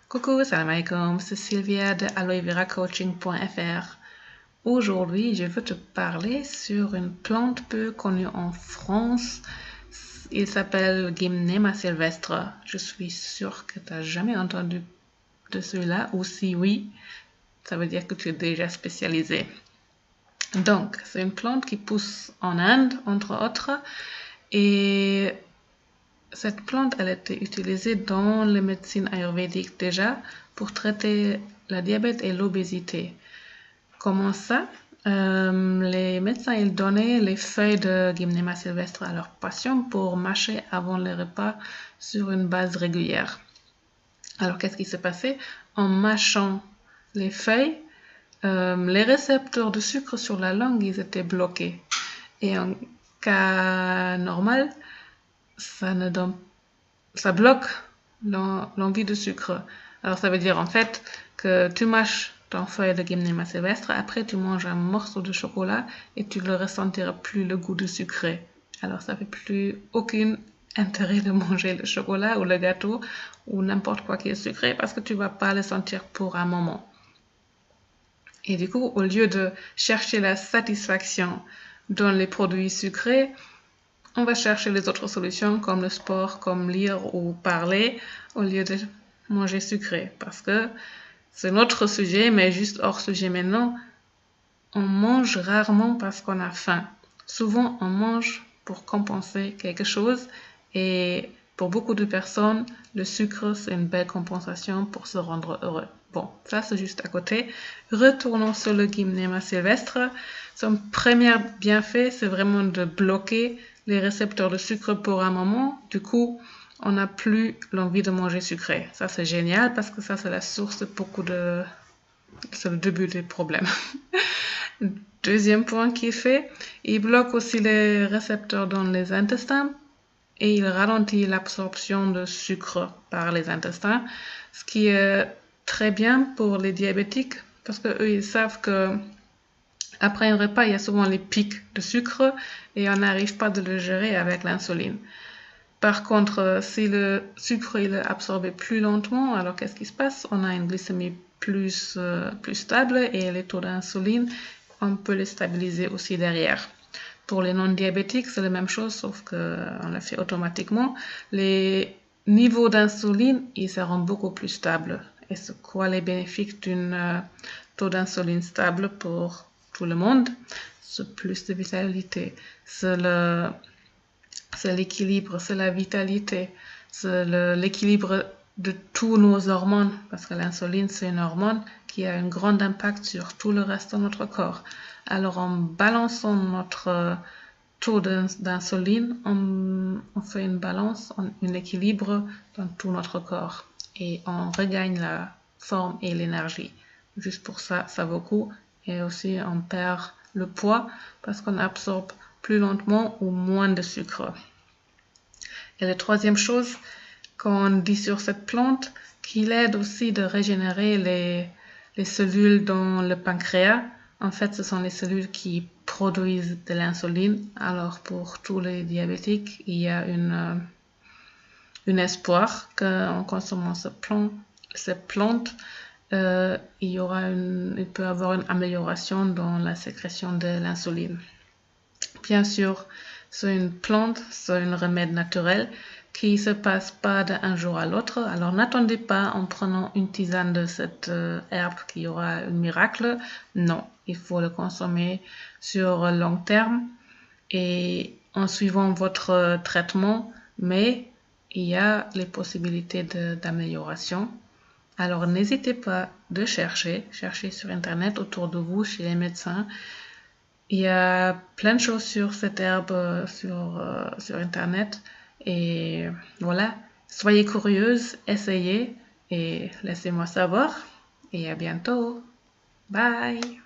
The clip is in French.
Coucou, salam alaikum, c'est Sylvia de aloeveracoaching.fr. Aujourd'hui, je veux te parler sur une plante peu connue en France. Il s'appelle Gymnema sylvestre. Je suis sûre que tu n'as jamais entendu de celui-là, ou si oui, ça veut dire que tu es déjà spécialisé. Donc, c'est une plante qui pousse en Inde, entre autres, et cette plante, elle a été utilisée dans les médecines ayurvédiques déjà pour traiter le diabète et l'obésité. Comment ça? Les médecins, ils donnaient les feuilles de Gymnema sylvestre à leurs patients pour mâcher avant les repas sur une base régulière. Alors, qu'est-ce qui s'est passé? En mâchant les feuilles, les récepteurs de sucre sur la langue, ils étaient bloqués. Et en cas normal, ça bloque l'envie de sucre. Alors ça veut dire en fait que tu mâches ton feuille de Gymnema sylvestre, après tu manges un morceau de chocolat et tu ne ressentiras plus le goût de sucré. Alors ça fait plus aucun intérêt de manger le chocolat ou le gâteau ou n'importe quoi qui est sucré parce que tu vas pas le sentir pour un moment. Et du coup, au lieu de chercher la satisfaction dans les produits sucrés, on va chercher les autres solutions comme le sport, comme lire ou parler au lieu de manger sucré parce que c'est notre sujet, mais juste hors sujet maintenant. On mange rarement parce qu'on a faim. Souvent, on mange pour compenser quelque chose et pour beaucoup de personnes, le sucre, c'est une belle compensation pour se rendre heureux. Bon, ça c'est juste à côté. Retournons sur le Gymnema sylvestre. Son premier bienfait, c'est vraiment de bloquer les récepteurs de sucre pour un moment. Du coup, on n'a plus l'envie de manger sucré. Ça, c'est génial parce que ça, c'est la source de beaucoup de... C'est le début des problèmes. Deuxième point qu'il fait, il bloque aussi les récepteurs dans les intestins et il ralentit l'absorption de sucre par les intestins, ce qui est très bien pour les diabétiques parce qu'eux, ils savent que après un repas, il y a souvent les pics de sucre et on n'arrive pas de le gérer avec l'insuline. Par contre, si le sucre il est absorbé plus lentement, alors qu'est-ce qui se passe? On a une glycémie plus stable et les taux d'insuline, on peut les stabiliser aussi derrière. Pour les non-diabétiques, c'est la même chose, sauf qu'on l'a fait automatiquement. Les niveaux d'insuline, ils seront beaucoup plus stables. Et c'est quoi les bénéfices d'un taux d'insuline stable pour tout le monde? C'est plus de vitalité, c'est l'équilibre, c'est la vitalité, c'est l'équilibre de tous nos hormones, parce que l'insuline, c'est une hormone qui a un grand impact sur tout le reste de notre corps. Alors, en balançant notre taux d'insuline, on fait une balance, un équilibre dans tout notre corps et on regagne la forme et l'énergie. Juste pour ça, ça vaut le coup. Et aussi, on perd le poids parce qu'on absorbe plus lentement ou moins de sucre. Et la troisième chose qu'on dit sur cette plante, qu'il aide aussi de régénérer les cellules dans le pancréas. En fait, ce sont les cellules qui produisent de l'insuline. Alors, pour tous les diabétiques, il y a un espoir qu'en consommant cette plante, il peut y avoir une amélioration dans la sécrétion de l'insuline. Bien sûr, c'est une plante, c'est un remède naturel qui ne se passe pas d'un jour à l'autre. Alors n'attendez pas en prenant une tisane de cette herbe qu'il y aura un miracle. Non, il faut le consommer sur long terme et en suivant votre traitement, mais il y a les possibilités d'amélioration. Alors n'hésitez pas de chercher sur Internet autour de vous, chez les médecins. Il y a plein de choses sur cette herbe sur Internet et voilà, soyez curieuse, essayez et laissez-moi savoir et à bientôt. Bye!